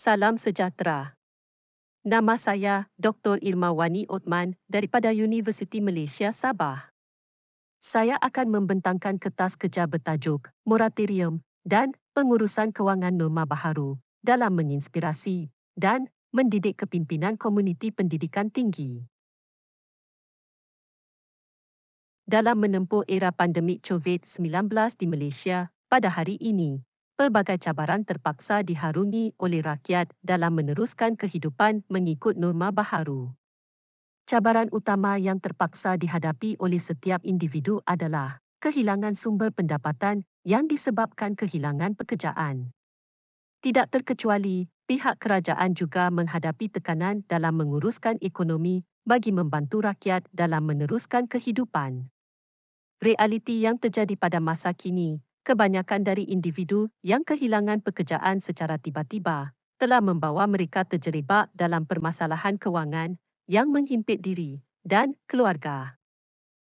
Salam sejahtera. Nama saya Dr. Irma Wani Othman daripada Universiti Malaysia Sabah. Saya akan membentangkan kertas kerja bertajuk Moratorium dan Pengurusan Kewangan Norma Baharu dalam menginspirasi dan mendidik kepimpinan komuniti pendidikan tinggi. Dalam menempuh era pandemik COVID-19 di Malaysia pada hari ini, pelbagai cabaran terpaksa diharungi oleh rakyat dalam meneruskan kehidupan mengikut norma baharu. Cabaran utama yang terpaksa dihadapi oleh setiap individu adalah kehilangan sumber pendapatan yang disebabkan kehilangan pekerjaan. Tidak terkecuali, pihak kerajaan juga menghadapi tekanan dalam menguruskan ekonomi bagi membantu rakyat dalam meneruskan kehidupan. Realiti yang terjadi pada masa kini, kebanyakan dari individu yang kehilangan pekerjaan secara tiba-tiba telah membawa mereka terjeribak dalam permasalahan kewangan yang menghimpit diri dan keluarga.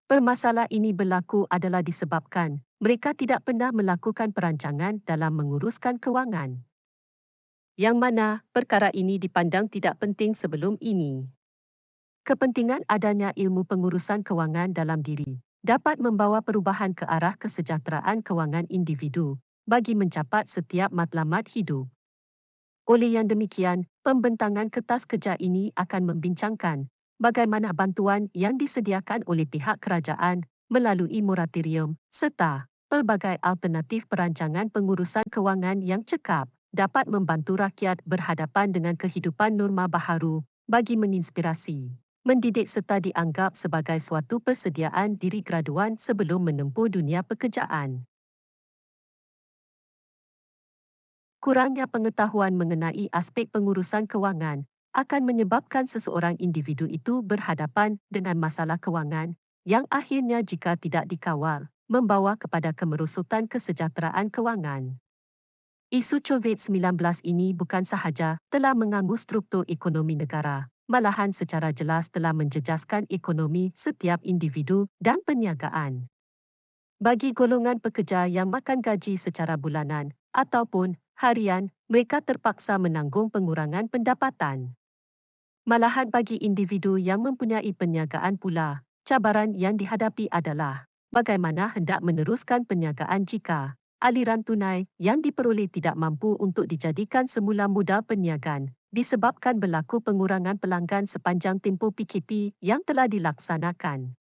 Permasalahan ini berlaku adalah disebabkan mereka tidak pernah melakukan perancangan dalam menguruskan kewangan. Yang mana perkara ini dipandang tidak penting sebelum ini. Kepentingan adanya ilmu pengurusan kewangan dalam diri dapat membawa perubahan ke arah kesejahteraan kewangan individu bagi mencapai setiap matlamat hidup. Oleh yang demikian, pembentangan kertas kerja ini akan membincangkan bagaimana bantuan yang disediakan oleh pihak kerajaan melalui moratorium serta pelbagai alternatif perancangan pengurusan kewangan yang cekap dapat membantu rakyat berhadapan dengan kehidupan norma baharu bagi menginspirasi, mendidik serta dianggap sebagai suatu persediaan diri graduan sebelum menempuh dunia pekerjaan. Kurangnya pengetahuan mengenai aspek pengurusan kewangan akan menyebabkan seseorang individu itu berhadapan dengan masalah kewangan yang akhirnya jika tidak dikawal, membawa kepada kemerosotan kesejahteraan kewangan. Isu COVID-19 ini bukan sahaja telah mengganggu struktur ekonomi negara, malahan secara jelas telah menjejaskan ekonomi setiap individu dan perniagaan. Bagi golongan pekerja yang makan gaji secara bulanan ataupun harian, mereka terpaksa menanggung pengurangan pendapatan. Malahan bagi individu yang mempunyai perniagaan pula, cabaran yang dihadapi adalah bagaimana hendak meneruskan perniagaan jika aliran tunai yang diperoleh tidak mampu untuk dijadikan semula modal perniagaan disebabkan berlaku pengurangan pelanggan sepanjang tempoh PKP yang telah dilaksanakan.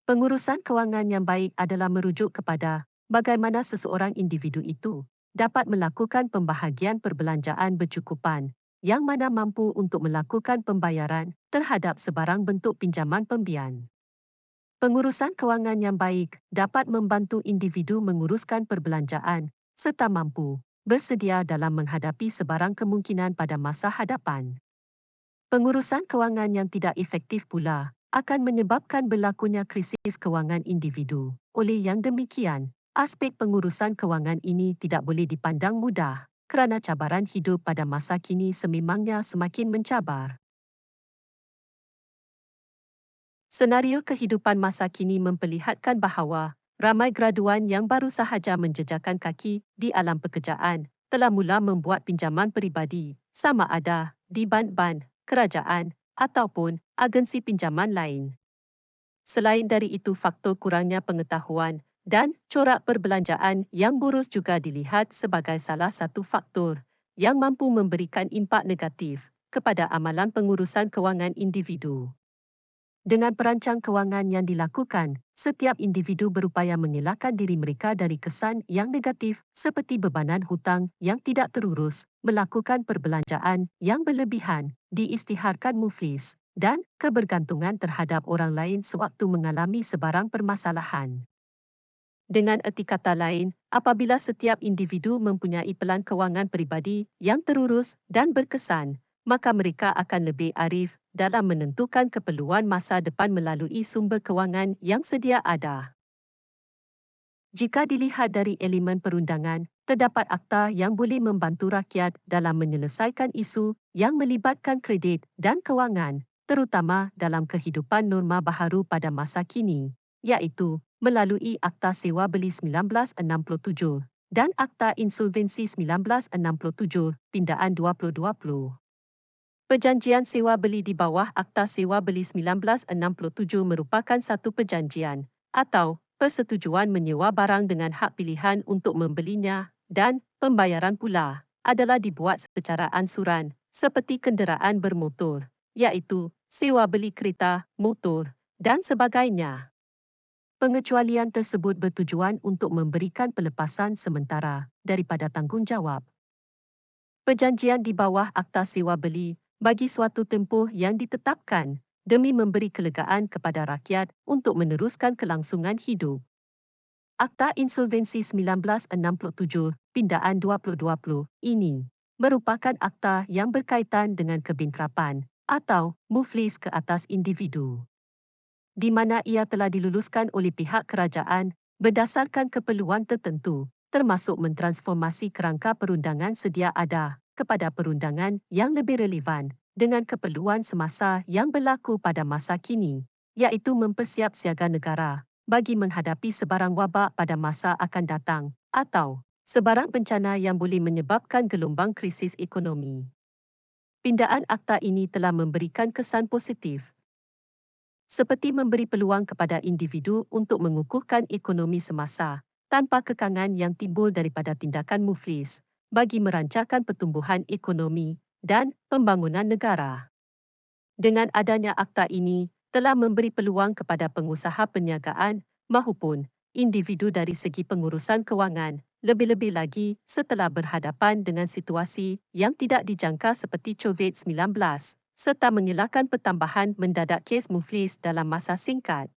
Pengurusan kewangan yang baik adalah merujuk kepada bagaimana seseorang individu itu dapat melakukan pembahagian perbelanjaan bercukupan yang mana mampu untuk melakukan pembayaran terhadap sebarang bentuk pinjaman pembiayaan. Pengurusan kewangan yang baik dapat membantu individu menguruskan perbelanjaan serta mampu bersedia dalam menghadapi sebarang kemungkinan pada masa hadapan. Pengurusan kewangan yang tidak efektif pula akan menyebabkan berlakunya krisis kewangan individu. Oleh yang demikian, aspek pengurusan kewangan ini tidak boleh dipandang mudah kerana cabaran hidup pada masa kini sememangnya semakin mencabar. Senario kehidupan masa kini memperlihatkan bahawa ramai graduan yang baru sahaja menjejakkan kaki di alam pekerjaan telah mula membuat pinjaman peribadi sama ada di bank-bank, kerajaan ataupun agensi pinjaman lain. Selain dari itu, faktor kurangnya pengetahuan dan corak perbelanjaan yang burus juga dilihat sebagai salah satu faktor yang mampu memberikan impak negatif kepada amalan pengurusan kewangan individu. Dengan perancang kewangan yang dilakukan, setiap individu berupaya mengelakkan diri mereka dari kesan yang negatif seperti bebanan hutang yang tidak terurus, melakukan perbelanjaan yang berlebihan, diisytiharkan muflis, dan kebergantungan terhadap orang lain sewaktu mengalami sebarang permasalahan. Dengan erti kata lain, apabila setiap individu mempunyai pelan kewangan peribadi yang terurus dan berkesan, maka mereka akan lebih arif dalam menentukan keperluan masa depan melalui sumber kewangan yang sedia ada. Jika dilihat dari elemen perundangan, terdapat akta yang boleh membantu rakyat dalam menyelesaikan isu yang melibatkan kredit dan kewangan, terutama dalam kehidupan norma baharu pada masa kini, iaitu melalui Akta Sewa Beli 1967 dan Akta Insolvensi 1967 Pindaan 2020. Perjanjian sewa beli di bawah Akta Sewa Beli 1967 merupakan satu perjanjian atau persetujuan menyewa barang dengan hak pilihan untuk membelinya dan pembayaran pula adalah dibuat secara ansuran seperti kenderaan bermotor, iaitu sewa beli kereta, motor dan sebagainya. Pengecualian tersebut bertujuan untuk memberikan pelepasan sementara daripada tanggungjawab. Perjanjian di bawah Akta Sewa Beli bagi suatu tempoh yang ditetapkan demi memberi kelegaan kepada rakyat untuk meneruskan kelangsungan hidup. Akta Insolvensi 1967 Pindaan 2020 ini merupakan akta yang berkaitan dengan kebangkrapan atau muflis ke atas individu, di mana ia telah diluluskan oleh pihak kerajaan berdasarkan keperluan tertentu, termasuk mentransformasi kerangka perundangan sedia ada kepada perundangan yang lebih relevan dengan keperluan semasa yang berlaku pada masa kini, iaitu mempersiapsiaga negara bagi menghadapi sebarang wabak pada masa akan datang atau sebarang bencana yang boleh menyebabkan gelombang krisis ekonomi. Pindaan akta ini telah memberikan kesan positif, seperti memberi peluang kepada individu untuk mengukuhkan ekonomi semasa tanpa kekangan yang timbul daripada tindakan muflis bagi merancarkan pertumbuhan ekonomi dan pembangunan negara. Dengan adanya akta ini telah memberi peluang kepada pengusaha perniagaan maupun individu dari segi pengurusan kewangan, lebih-lebih lagi setelah berhadapan dengan situasi yang tidak dijangka seperti COVID-19 serta mengelakkan pertambahan mendadak kes muflis dalam masa singkat.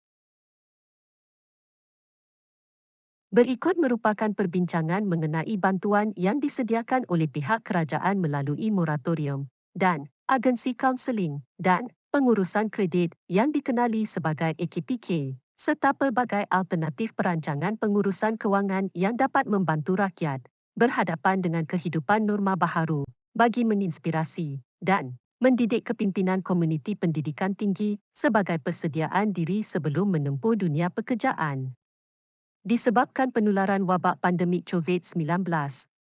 Berikut merupakan perbincangan mengenai bantuan yang disediakan oleh pihak kerajaan melalui moratorium dan agensi kaunseling dan pengurusan kredit yang dikenali sebagai AKPK, serta pelbagai alternatif perancangan pengurusan kewangan yang dapat membantu rakyat berhadapan dengan kehidupan norma baharu bagi menginspirasi dan mendidik kepimpinan komuniti pendidikan tinggi sebagai persediaan diri sebelum menempuh dunia pekerjaan. Disebabkan penularan wabak pandemik COVID-19,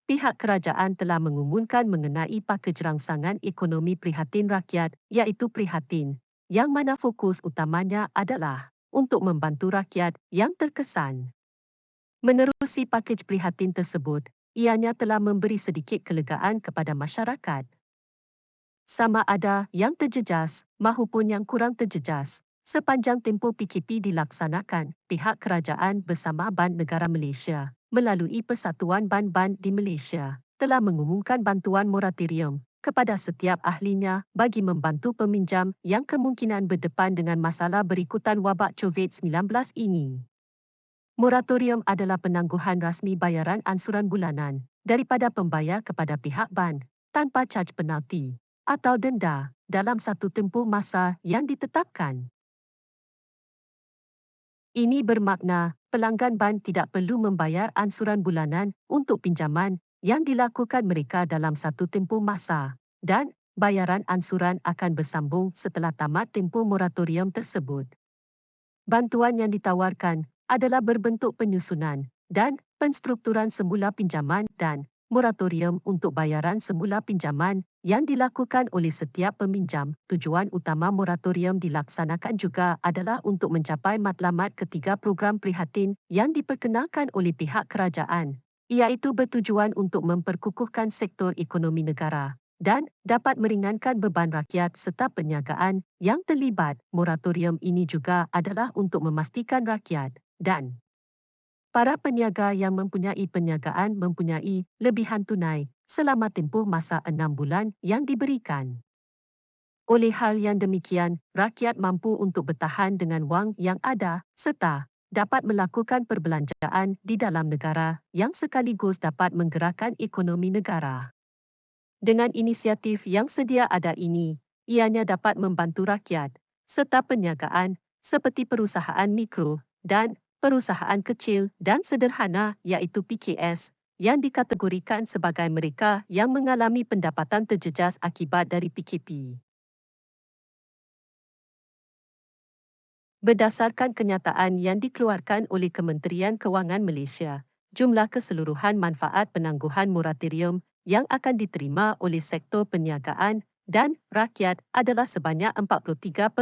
pihak kerajaan telah mengumumkan mengenai pakej rangsangan ekonomi prihatin rakyat iaitu Prihatin, yang mana fokus utamanya adalah untuk membantu rakyat yang terkesan. Menerusi pakej prihatin tersebut, ianya telah memberi sedikit kelegaan kepada masyarakat, sama ada yang terjejas maupun yang kurang terjejas. Sepanjang tempoh PKP dilaksanakan, pihak kerajaan bersama Bank Negara Malaysia melalui Persatuan Bank-Bank di Malaysia telah mengumumkan bantuan moratorium kepada setiap ahlinya bagi membantu peminjam yang kemungkinan berdepan dengan masalah berikutan wabak COVID-19 ini. Moratorium adalah penangguhan rasmi bayaran ansuran bulanan daripada pembayar kepada pihak bank tanpa caj penalti atau denda dalam satu tempoh masa yang ditetapkan. Ini bermakna pelanggan bank tidak perlu membayar ansuran bulanan untuk pinjaman yang dilakukan mereka dalam satu tempoh masa dan bayaran ansuran akan bersambung setelah tamat tempoh moratorium tersebut. Bantuan yang ditawarkan adalah berbentuk penyusunan dan penstrukturan semula pinjaman dan moratorium untuk bayaran semula pinjaman yang dilakukan oleh setiap peminjam. Tujuan utama moratorium dilaksanakan juga adalah untuk mencapai matlamat ketiga program prihatin yang diperkenalkan oleh pihak kerajaan, iaitu bertujuan untuk memperkukuhkan sektor ekonomi negara dan dapat meringankan beban rakyat serta perniagaan yang terlibat. Moratorium ini juga adalah untuk memastikan rakyat dan para peniaga yang mempunyai perniagaan mempunyai lebihan tunai selama tempoh masa 6 bulan yang diberikan. Oleh hal yang demikian, rakyat mampu untuk bertahan dengan wang yang ada serta dapat melakukan perbelanjaan di dalam negara yang sekaligus dapat menggerakkan ekonomi negara. Dengan inisiatif yang sedia ada ini, ianya dapat membantu rakyat serta perniagaan seperti perusahaan mikro dan perusahaan kecil dan sederhana iaitu PKS yang dikategorikan sebagai mereka yang mengalami pendapatan terjejas akibat dari PKP. Berdasarkan kenyataan yang dikeluarkan oleh Kementerian Kewangan Malaysia, jumlah keseluruhan manfaat penangguhan moratorium yang akan diterima oleh sektor perniagaan dan rakyat adalah sebanyak 43.7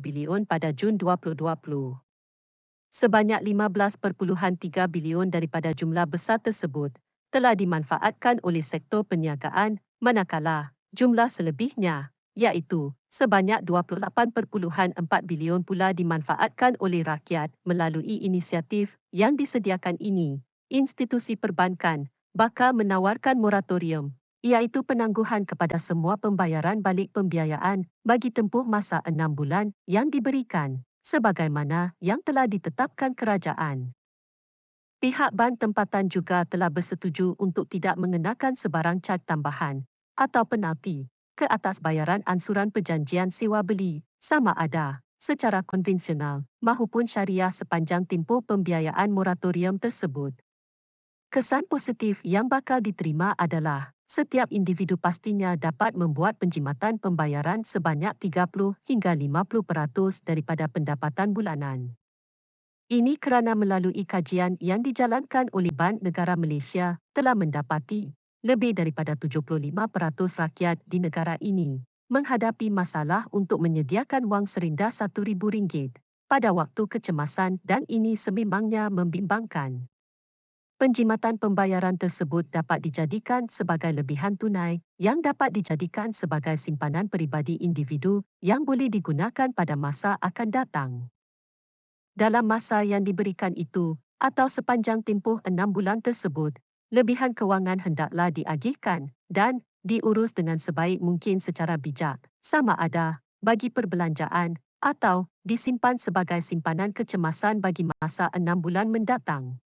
bilion pada Jun 2020. Sebanyak 15.3 bilion daripada jumlah besar tersebut telah dimanfaatkan oleh sektor perniagaan, manakala jumlah selebihnya, iaitu sebanyak 28.4 bilion pula dimanfaatkan oleh rakyat melalui inisiatif yang disediakan ini. Institusi perbankan bakal menawarkan moratorium, iaitu penangguhan kepada semua pembayaran balik pembiayaan bagi tempoh masa 6 bulan yang diberikan, sebagaimana yang telah ditetapkan kerajaan. Pihak Bank Tempatan juga telah bersetuju untuk tidak mengenakan sebarang caj tambahan atau penalti ke atas bayaran ansuran perjanjian sewa beli sama ada secara konvensional maupun syariah sepanjang tempoh pembiayaan moratorium tersebut. Kesan positif yang bakal diterima adalah setiap individu pastinya dapat membuat penjimatan pembayaran sebanyak 30 hingga 50% daripada pendapatan bulanan. Ini kerana melalui kajian yang dijalankan oleh Bank Negara Malaysia telah mendapati lebih daripada 75% rakyat di negara ini menghadapi masalah untuk menyediakan wang serendah RM1,000 pada waktu kecemasan dan ini sememangnya membimbangkan. Penjimatan pembayaran tersebut dapat dijadikan sebagai lebihan tunai yang dapat dijadikan sebagai simpanan peribadi individu yang boleh digunakan pada masa akan datang. Dalam masa yang diberikan itu, atau sepanjang tempoh 6 bulan tersebut, lebihan kewangan hendaklah diagihkan dan diurus dengan sebaik mungkin secara bijak, sama ada bagi perbelanjaan atau disimpan sebagai simpanan kecemasan bagi masa 6 bulan mendatang.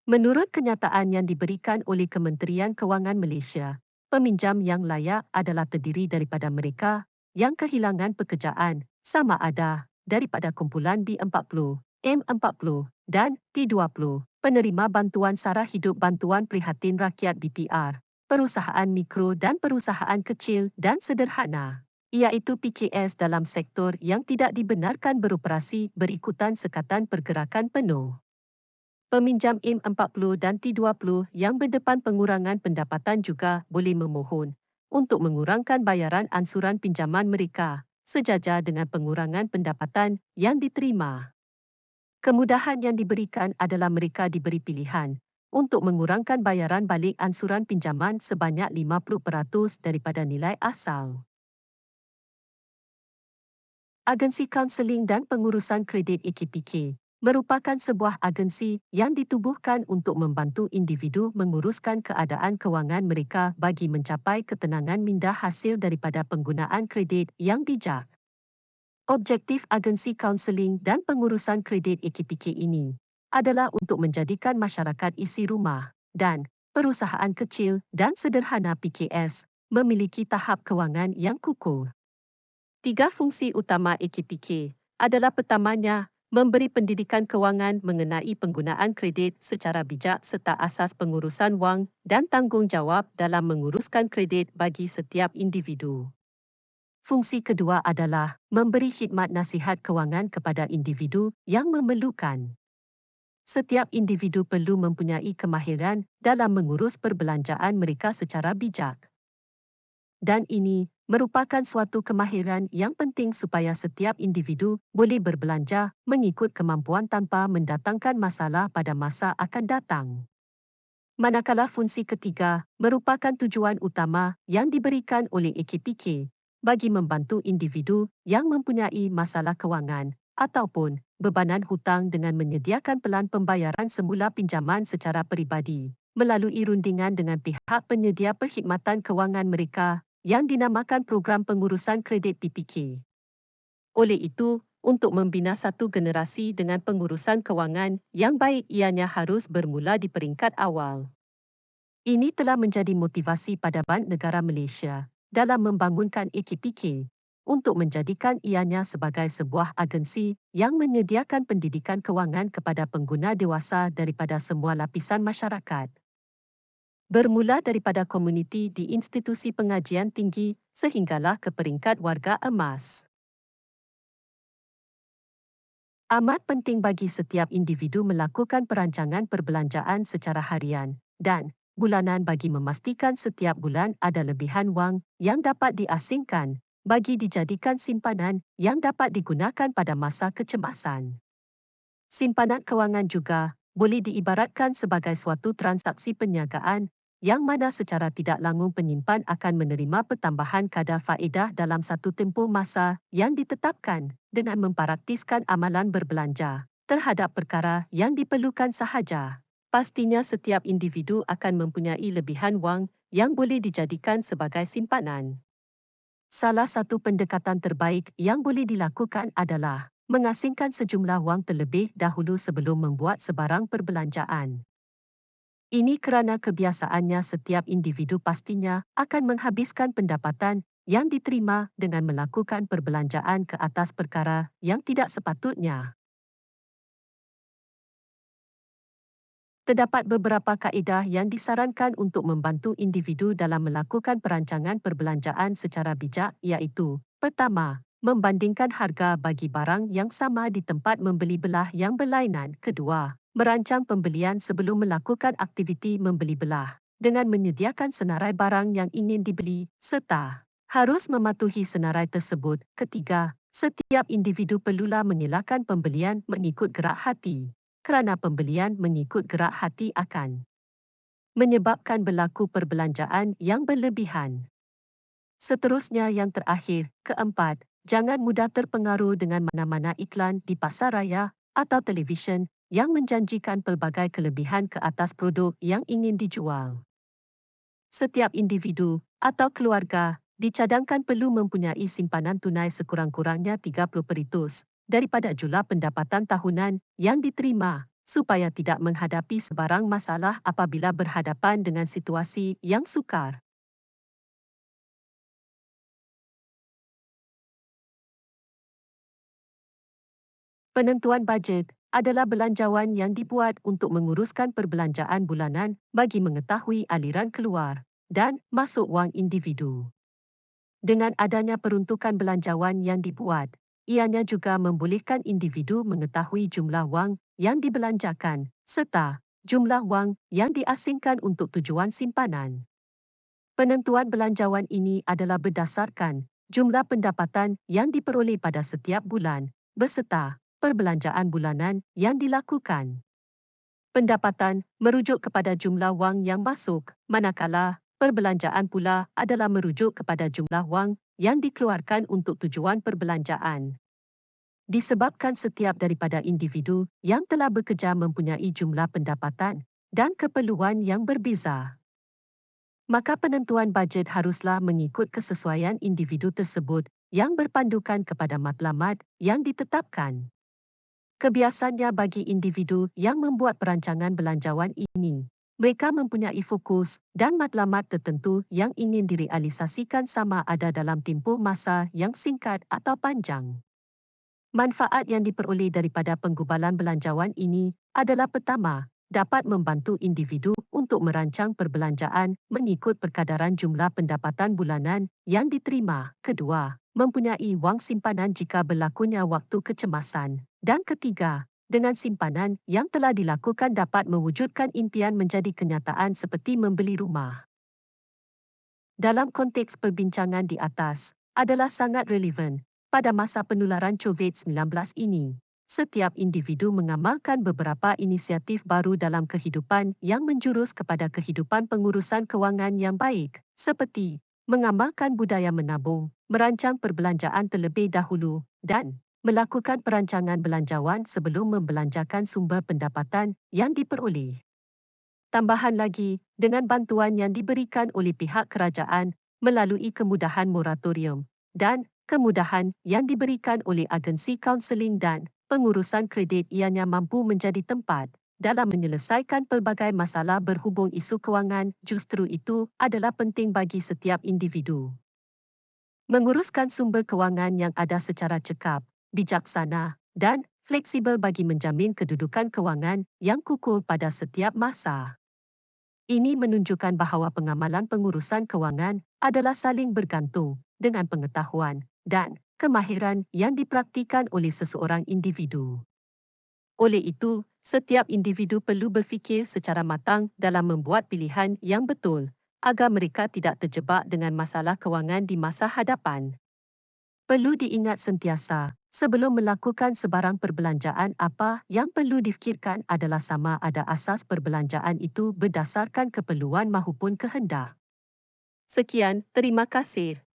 Menurut kenyataan yang diberikan oleh Kementerian Kewangan Malaysia, peminjam yang layak adalah terdiri daripada mereka yang kehilangan pekerjaan, sama ada daripada kumpulan B40, M40 dan T20, penerima bantuan sara hidup bantuan prihatin rakyat BPR, perusahaan mikro dan perusahaan kecil dan sederhana, iaitu PKS dalam sektor yang tidak dibenarkan beroperasi berikutan sekatan pergerakan penuh. Peminjam M40 dan T20 yang berdepan pengurangan pendapatan juga boleh memohon untuk mengurangkan bayaran ansuran pinjaman mereka sejajar dengan pengurangan pendapatan yang diterima. Kemudahan yang diberikan adalah mereka diberi pilihan untuk mengurangkan bayaran balik ansuran pinjaman sebanyak 50% daripada nilai asal. Agensi Kaunseling dan Pengurusan Kredit AKPK merupakan sebuah agensi yang ditubuhkan untuk membantu individu menguruskan keadaan kewangan mereka bagi mencapai ketenangan minda hasil daripada penggunaan kredit yang bijak. Objektif Agensi Kaunseling dan Pengurusan Kredit AKPK ini adalah untuk menjadikan masyarakat isi rumah dan perusahaan kecil dan sederhana PKS memiliki tahap kewangan yang kukuh. 3 fungsi utama AKPK adalah pertamanya, memberi pendidikan kewangan mengenai penggunaan kredit secara bijak serta asas pengurusan wang dan tanggungjawab dalam menguruskan kredit bagi setiap individu. Fungsi kedua adalah memberi khidmat nasihat kewangan kepada individu yang memerlukan. Setiap individu perlu mempunyai kemahiran dalam mengurus perbelanjaan mereka secara bijak. Dan ini merupakan suatu kemahiran yang penting supaya setiap individu boleh berbelanja mengikut kemampuan tanpa mendatangkan masalah pada masa akan datang. Manakala fungsi ketiga merupakan tujuan utama yang diberikan oleh AKPK bagi membantu individu yang mempunyai masalah kewangan ataupun bebanan hutang dengan menyediakan pelan pembayaran semula pinjaman secara peribadi melalui rundingan dengan pihak penyedia perkhidmatan kewangan mereka yang dinamakan Program Pengurusan Kredit PPK. Oleh itu, untuk membina satu generasi dengan pengurusan kewangan yang baik ianya harus bermula di peringkat awal. Ini telah menjadi motivasi pada Bank Negara Malaysia dalam membangunkan AKPK untuk menjadikan ianya sebagai sebuah agensi yang menyediakan pendidikan kewangan kepada pengguna dewasa daripada semua lapisan masyarakat. Bermula daripada komuniti di institusi pengajian tinggi sehinggalah ke peringkat warga emas. Amat penting bagi setiap individu melakukan perancangan perbelanjaan secara harian dan bulanan bagi memastikan setiap bulan ada lebihan wang yang dapat diasingkan bagi dijadikan simpanan yang dapat digunakan pada masa kecemasan. Simpanan kewangan juga boleh diibaratkan sebagai suatu transaksi perniagaan yang mana secara tidak langsung penyimpan akan menerima pertambahan kadar faedah dalam satu tempoh masa yang ditetapkan dengan mempraktiskan amalan berbelanja terhadap perkara yang diperlukan sahaja. Pastinya setiap individu akan mempunyai lebihan wang yang boleh dijadikan sebagai simpanan. Salah satu pendekatan terbaik yang boleh dilakukan adalah mengasingkan sejumlah wang terlebih dahulu sebelum membuat sebarang perbelanjaan. Ini kerana kebiasaannya setiap individu pastinya akan menghabiskan pendapatan yang diterima dengan melakukan perbelanjaan ke atas perkara yang tidak sepatutnya. Terdapat beberapa kaedah yang disarankan untuk membantu individu dalam melakukan perancangan perbelanjaan secara bijak iaitu: pertama, membandingkan harga bagi barang yang sama di tempat membeli belah yang berlainan. Kedua, merancang pembelian sebelum melakukan aktiviti membeli belah dengan menyediakan senarai barang yang ingin dibeli serta harus mematuhi senarai tersebut. Ketiga, setiap individu perlulah mengelakkan pembelian mengikut gerak hati, kerana pembelian mengikut gerak hati akan menyebabkan berlaku perbelanjaan yang berlebihan. Seterusnya yang terakhir, keempat, jangan mudah terpengaruh dengan mana-mana iklan di pasaraya atau televisyen yang menjanjikan pelbagai kelebihan ke atas produk yang ingin dijual. Setiap individu atau keluarga dicadangkan perlu mempunyai simpanan tunai sekurang-kurangnya 30% daripada jumlah pendapatan tahunan yang diterima supaya tidak menghadapi sebarang masalah apabila berhadapan dengan situasi yang sukar. Penentuan bajet adalah belanjawan yang dibuat untuk menguruskan perbelanjaan bulanan bagi mengetahui aliran keluar dan masuk wang individu. Dengan adanya peruntukan belanjawan yang dibuat, ianya juga membolehkan individu mengetahui jumlah wang yang dibelanjakan serta jumlah wang yang diasingkan untuk tujuan simpanan. Penentuan belanjawan ini adalah berdasarkan jumlah pendapatan yang diperoleh pada setiap bulan beserta perbelanjaan bulanan yang dilakukan. Pendapatan merujuk kepada jumlah wang yang masuk, manakala perbelanjaan pula adalah merujuk kepada jumlah wang yang dikeluarkan untuk tujuan perbelanjaan. Disebabkan setiap daripada individu yang telah bekerja mempunyai jumlah pendapatan dan keperluan yang berbeza, maka penentuan bajet haruslah mengikut kesesuaian individu tersebut yang berpandukan kepada matlamat yang ditetapkan. Kebiasaannya bagi individu yang membuat perancangan belanjawan ini, mereka mempunyai fokus dan matlamat tertentu yang ingin direalisasikan sama ada dalam tempoh masa yang singkat atau panjang. Manfaat yang diperoleh daripada penggubalan belanjawan ini adalah: pertama, dapat membantu individu untuk merancang perbelanjaan mengikut perkadaran jumlah pendapatan bulanan yang diterima. Kedua, mempunyai wang simpanan jika berlakunya waktu kecemasan. Dan ketiga, dengan simpanan yang telah dilakukan dapat mewujudkan impian menjadi kenyataan seperti membeli rumah. Dalam konteks perbincangan di atas, adalah sangat relevan pada masa penularan COVID-19 ini. Setiap individu mengamalkan beberapa inisiatif baru dalam kehidupan yang menjurus kepada kehidupan pengurusan kewangan yang baik, seperti mengamalkan budaya menabung, merancang perbelanjaan terlebih dahulu, dan melakukan perancangan belanjawan sebelum membelanjakan sumber pendapatan yang diperoleh. Tambahan lagi, dengan bantuan yang diberikan oleh pihak kerajaan melalui kemudahan moratorium dan kemudahan yang diberikan oleh agensi kaunseling dan pengurusan kredit, ianya mampu menjadi tempat dalam menyelesaikan pelbagai masalah berhubung isu kewangan. Justru itu adalah penting bagi setiap individu. Menguruskan sumber kewangan yang ada secara cekap, bijaksana, dan fleksibel bagi menjamin kedudukan kewangan yang kukuh pada setiap masa. Ini menunjukkan bahawa pengamalan pengurusan kewangan adalah saling bergantung dengan pengetahuan dan kemahiran yang dipraktikan oleh seseorang individu. Oleh itu, setiap individu perlu berfikir secara matang dalam membuat pilihan yang betul agar mereka tidak terjebak dengan masalah kewangan di masa hadapan. Perlu diingat sentiasa, sebelum melakukan sebarang perbelanjaan, apa yang perlu difikirkan adalah sama ada asas perbelanjaan itu berdasarkan keperluan mahupun kehendak. Sekian, terima kasih.